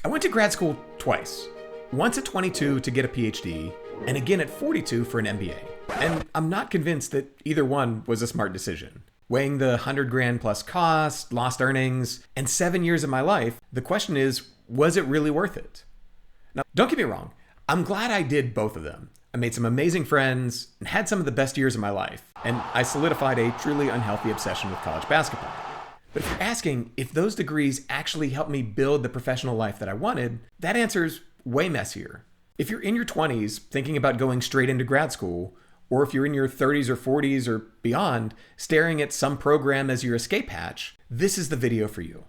I went to grad school twice. Once at 22 to get a PhD, and again at 42 for an MBA. And I'm not convinced that either one was a smart decision. Weighing the 100 grand plus cost, lost earnings, and 7 years of my life, the question is, was it really worth it? Now, don't get me wrong, I'm glad I did both of them. I made some amazing friends and had some of the best years of my life, and I solidified a truly unhealthy obsession with college basketball. But if you're asking if those degrees actually helped me build the professional life that I wanted, that answer's way messier. If you're in your 20s thinking about going straight into grad school, or if you're in your 30s or 40s or beyond staring at some program as your escape hatch, this is the video for you.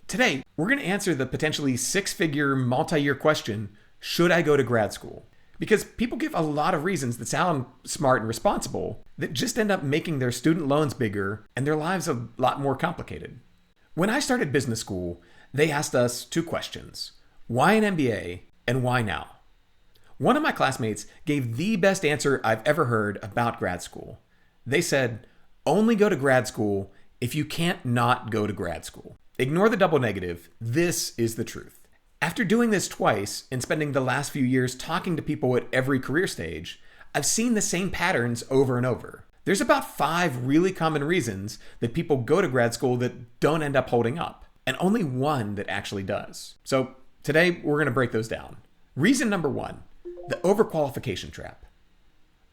Today, we're going to answer the potentially six-figure, multi-year question, should I go to grad school? Because people give a lot of reasons that sound smart and responsible that just end up making their student loans bigger and their lives a lot more complicated. When I started business school, they asked us two questions. Why an MBA and why now? One of my classmates gave the best answer I've ever heard about grad school. They said, only go to grad school if you can't not go to grad school. Ignore the double negative. This is the truth. After doing this twice and spending the last few years talking to people at every career stage, I've seen the same patterns over and over. There's about 5 really common reasons that people go to grad school that don't end up holding up, and only one that actually does. So today we're going to break those down. Reason number 1, the overqualification trap.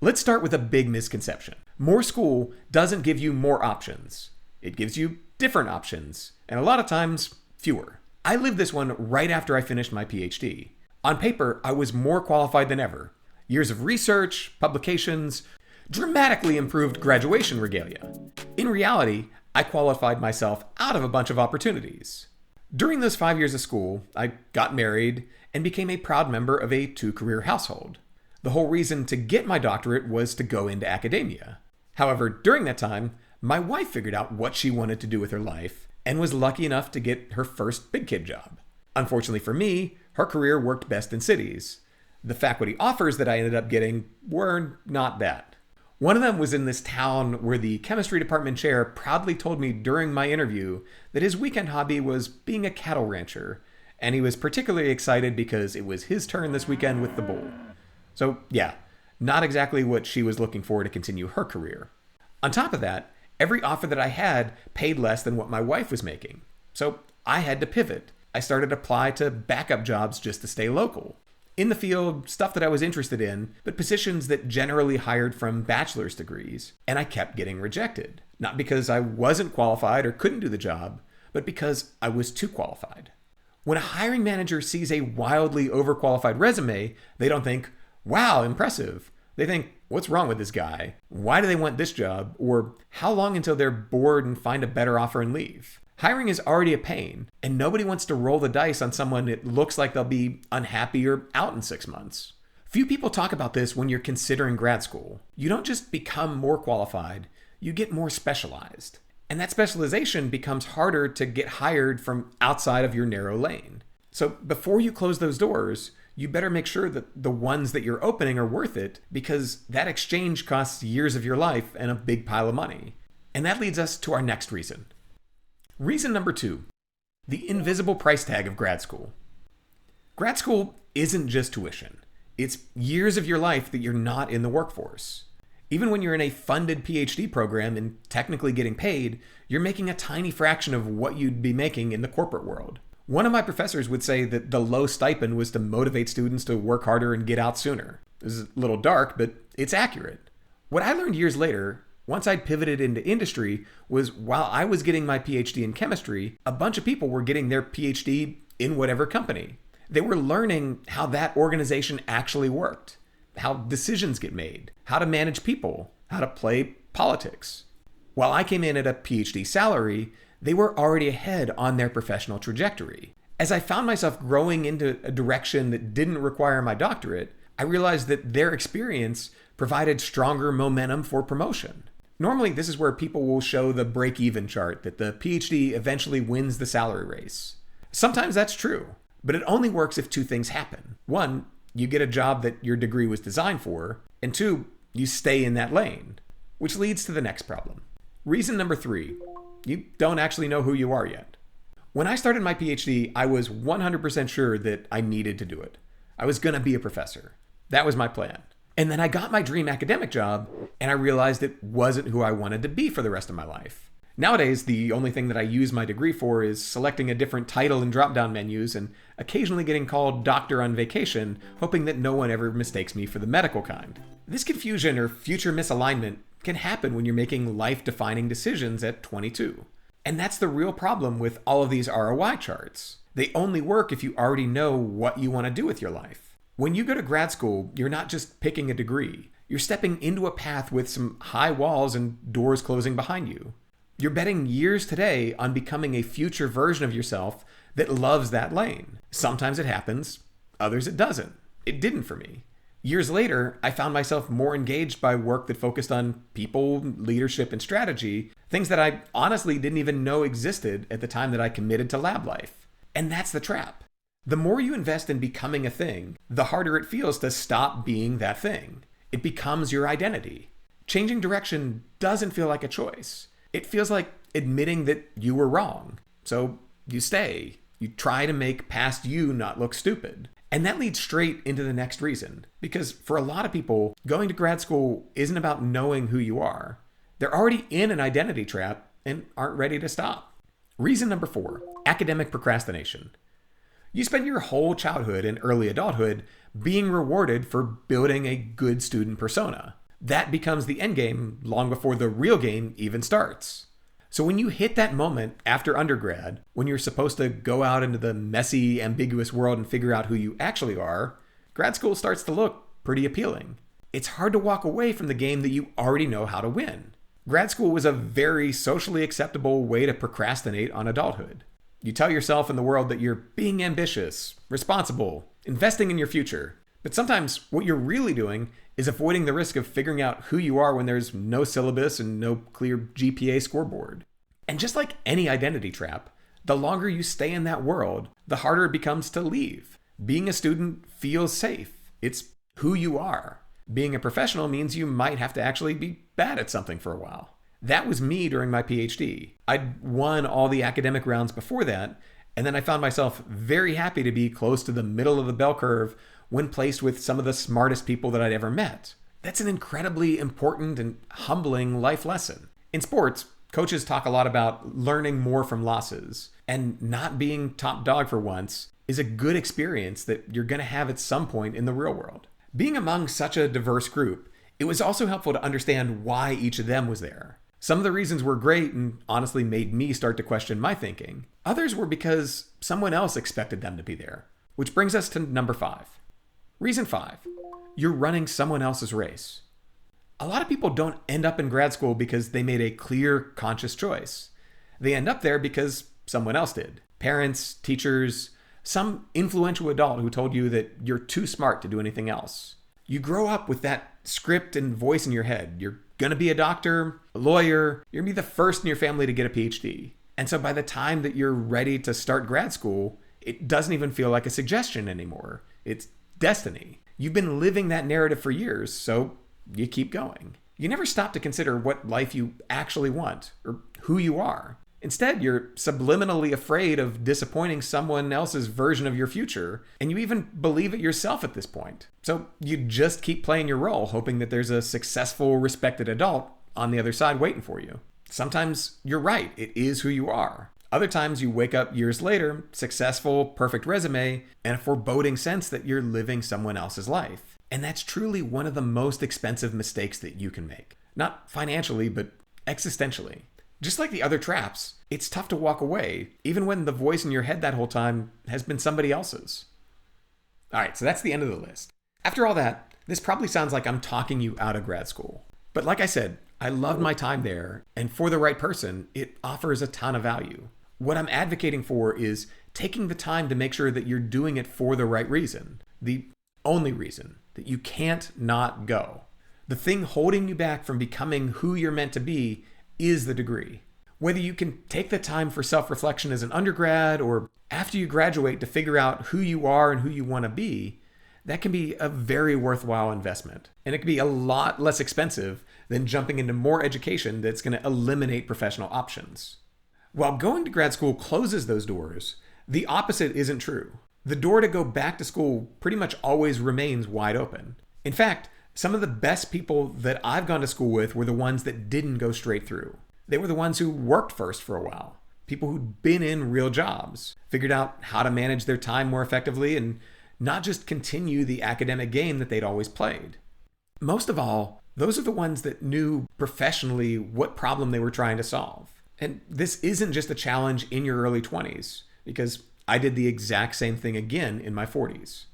Let's start with a big misconception. More school doesn't give you more options. It gives you different options, and a lot of times fewer. I lived this one right after I finished my PhD. On paper, I was more qualified than ever. Years of research, publications, dramatically improved graduation regalia. In reality, I qualified myself out of a bunch of opportunities. During those 5 years of school, I got married and became a proud member of a 2-career household. The whole reason to get my doctorate was to go into academia. However, during that time, my wife figured out what she wanted to do with her life and was lucky enough to get her first big kid job. Unfortunately for me, her career worked best in cities. The faculty offers that I ended up getting were not that. One of them was in this town where the chemistry department chair proudly told me during my interview that his weekend hobby was being a cattle rancher, and he was particularly excited because it was his turn this weekend with the bull. So yeah, not exactly what she was looking for to continue her career. On top of that, every offer that I had paid less than what my wife was making. So I had to pivot. I started to apply to backup jobs just to stay local. In the field, stuff that I was interested in, but positions that generally hired from bachelor's degrees. And I kept getting rejected. Not because I wasn't qualified or couldn't do the job, but because I was too qualified. When a hiring manager sees a wildly overqualified resume, they don't think, wow, impressive. They think, what's wrong with this guy? Why do they want this job? Or how long until they're bored and find a better offer and leave? Hiring is already a pain, and nobody wants to roll the dice on someone that looks like they'll be unhappy or out in 6 months. Few people talk about this when you're considering grad school. You don't just become more qualified, you get more specialized. And that specialization becomes harder to get hired from outside of your narrow lane. So before you close those doors, you better make sure that the ones that you're opening are worth it, because that exchange costs years of your life and a big pile of money. And that leads us to our next reason. Reason number 2, the invisible price tag of grad school. Grad school isn't just tuition. It's years of your life that you're not in the workforce. Even when you're in a funded PhD program and technically getting paid, you're making a tiny fraction of what you'd be making in the corporate world. One of my professors would say that the low stipend was to motivate students to work harder and get out sooner. This is a little dark, but it's accurate. What I learned years later, once I'd pivoted into industry, was while I was getting my PhD in chemistry, a bunch of people were getting their PhD in whatever company. They were learning how that organization actually worked, how decisions get made, how to manage people, how to play politics. While I came in at a PhD salary, they were already ahead on their professional trajectory. As I found myself growing into a direction that didn't require my doctorate, I realized that their experience provided stronger momentum for promotion. Normally, this is where people will show the break-even chart that the PhD eventually wins the salary race. Sometimes that's true, but it only works if 2 things happen. 1, you get a job that your degree was designed for, and 2, you stay in that lane, which leads to the next problem. Reason number 3, you don't actually know who you are yet. When I started my PhD, I was 100% sure that I needed to do it. I was going to be a professor. That was my plan. And then I got my dream academic job, and I realized it wasn't who I wanted to be for the rest of my life. Nowadays, the only thing that I use my degree for is selecting a different title in drop-down menus and occasionally getting called doctor on vacation, hoping that no one ever mistakes me for the medical kind. This confusion or future misalignment can happen when you're making life-defining decisions at 22. And that's the real problem with all of these ROI charts. They only work if you already know what you want to do with your life. When you go to grad school, you're not just picking a degree. You're stepping into a path with some high walls and doors closing behind you. You're betting years today on becoming a future version of yourself that loves that lane. Sometimes it happens, others it doesn't. It didn't for me. Years later, I found myself more engaged by work that focused on people, leadership, and strategy, things that I honestly didn't even know existed at the time that I committed to lab life. And that's the trap. The more you invest in becoming a thing, the harder it feels to stop being that thing. It becomes your identity. Changing direction doesn't feel like a choice. It feels like admitting that you were wrong. So you stay. You try to make past you not look stupid. And that leads straight into the next reason. Because for a lot of people, going to grad school isn't about knowing who you are. They're already in an identity trap and aren't ready to stop. Reason number 4, academic procrastination. You spend your whole childhood and early adulthood being rewarded for building a good student persona. That becomes the end game long before the real game even starts. So when you hit that moment after undergrad, when you're supposed to go out into the messy, ambiguous world and figure out who you actually are, grad school starts to look pretty appealing. It's hard to walk away from the game that you already know how to win. Grad school was a very socially acceptable way to procrastinate on adulthood. You tell yourself and the world that you're being ambitious, responsible, investing in your future. But sometimes what you're really doing is avoiding the risk of figuring out who you are when there's no syllabus and no clear GPA scoreboard. And just like any identity trap, the longer you stay in that world, the harder it becomes to leave. Being a student feels safe. It's who you are. Being a professional means you might have to actually be bad at something for a while. That was me during my PhD. I'd won all the academic rounds before that, and then I found myself very happy to be close to the middle of the bell curve when placed with some of the smartest people that I'd ever met. That's an incredibly important and humbling life lesson. In sports, coaches talk a lot about learning more from losses, and not being top dog for once is a good experience that you're going to have at some point in the real world. Being among such a diverse group, it was also helpful to understand why each of them was there. Some of the reasons were great and honestly made me start to question my thinking. Others were because someone else expected them to be there. Which brings us to number 5. Reason 5, you're running someone else's race. A lot of people don't end up in grad school because they made a clear, conscious choice. They end up there because someone else did. Parents, teachers, some influential adult who told you that you're too smart to do anything else. You grow up with that script and voice in your head. You're going to be a doctor, a lawyer, you're going to be the first in your family to get a PhD. And so by the time that you're ready to start grad school, it doesn't even feel like a suggestion anymore. It's destiny. You've been living that narrative for years, so you keep going. You never stop to consider what life you actually want or who you are. Instead, you're subliminally afraid of disappointing someone else's version of your future, and you even believe it yourself at this point. So you just keep playing your role, hoping that there's a successful, respected adult on the other side waiting for you. Sometimes you're right, it is who you are. Other times you wake up years later, successful, perfect resume, and a foreboding sense that you're living someone else's life. And that's truly one of the most expensive mistakes that you can make. Not financially, but existentially. Just like the other traps, it's tough to walk away, even when the voice in your head that whole time has been somebody else's. All right, so that's the end of the list. After all that, this probably sounds like I'm talking you out of grad school. But like I said, I loved my time there, and for the right person, it offers a ton of value. What I'm advocating for is taking the time to make sure that you're doing it for the right reason. The only reason that you can't not go. The thing holding you back from becoming who you're meant to be is the degree. Whether you can take the time for self-reflection as an undergrad or after you graduate to figure out who you are and who you want to be, that can be a very worthwhile investment. And it can be a lot less expensive than jumping into more education that's going to eliminate professional options. While going to grad school closes those doors, the opposite isn't true. The door to go back to school pretty much always remains wide open. In fact, some of the best people that I've gone to school with were the ones that didn't go straight through. They were the ones who worked first for a while. People who'd been in real jobs, figured out how to manage their time more effectively, and not just continue the academic game that they'd always played. Most of all, those are the ones that knew professionally what problem they were trying to solve. And this isn't just a challenge in your early 20s, because I did the exact same thing again in my 40s.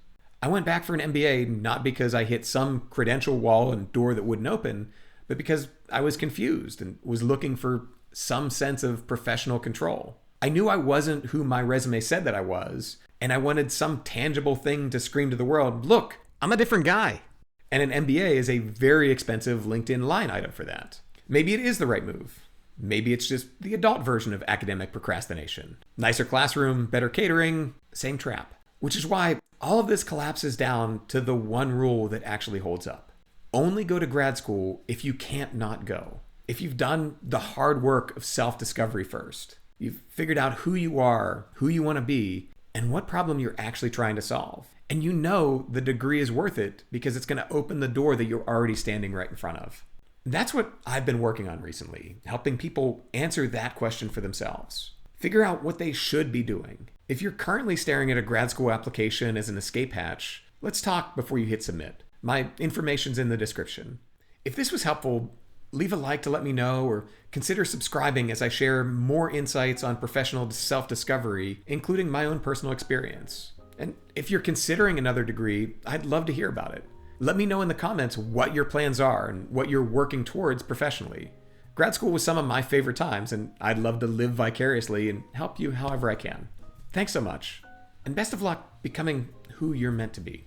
I went back for an MBA not because I hit some credential wall and door that wouldn't open, but because I was confused and was looking for some sense of professional control. I knew I wasn't who my resume said that I was, and I wanted some tangible thing to scream to the world, look, I'm a different guy. And an MBA is a very expensive LinkedIn line item for that. Maybe it is the right move. Maybe it's just the adult version of academic procrastination. Nicer classroom, better catering, same trap. Which is why all of this collapses down to the one rule that actually holds up. Only go to grad school if you can't not go. If you've done the hard work of self-discovery first. You've figured out who you are, who you want to be, and what problem you're actually trying to solve. And you know the degree is worth it because it's going to open the door that you're already standing right in front of. That's what I've been working on recently, helping people answer that question for themselves. Figure out what they should be doing. If you're currently staring at a grad school application as an escape hatch, let's talk before you hit submit. My information's in the description. If this was helpful, leave a like to let me know, or consider subscribing as I share more insights on professional self-discovery, including my own personal experience. And if you're considering another degree, I'd love to hear about it. Let me know in the comments what your plans are and what you're working towards professionally. Grad school was some of my favorite times, and I'd love to live vicariously and help you however I can. Thanks so much, and best of luck becoming who you're meant to be.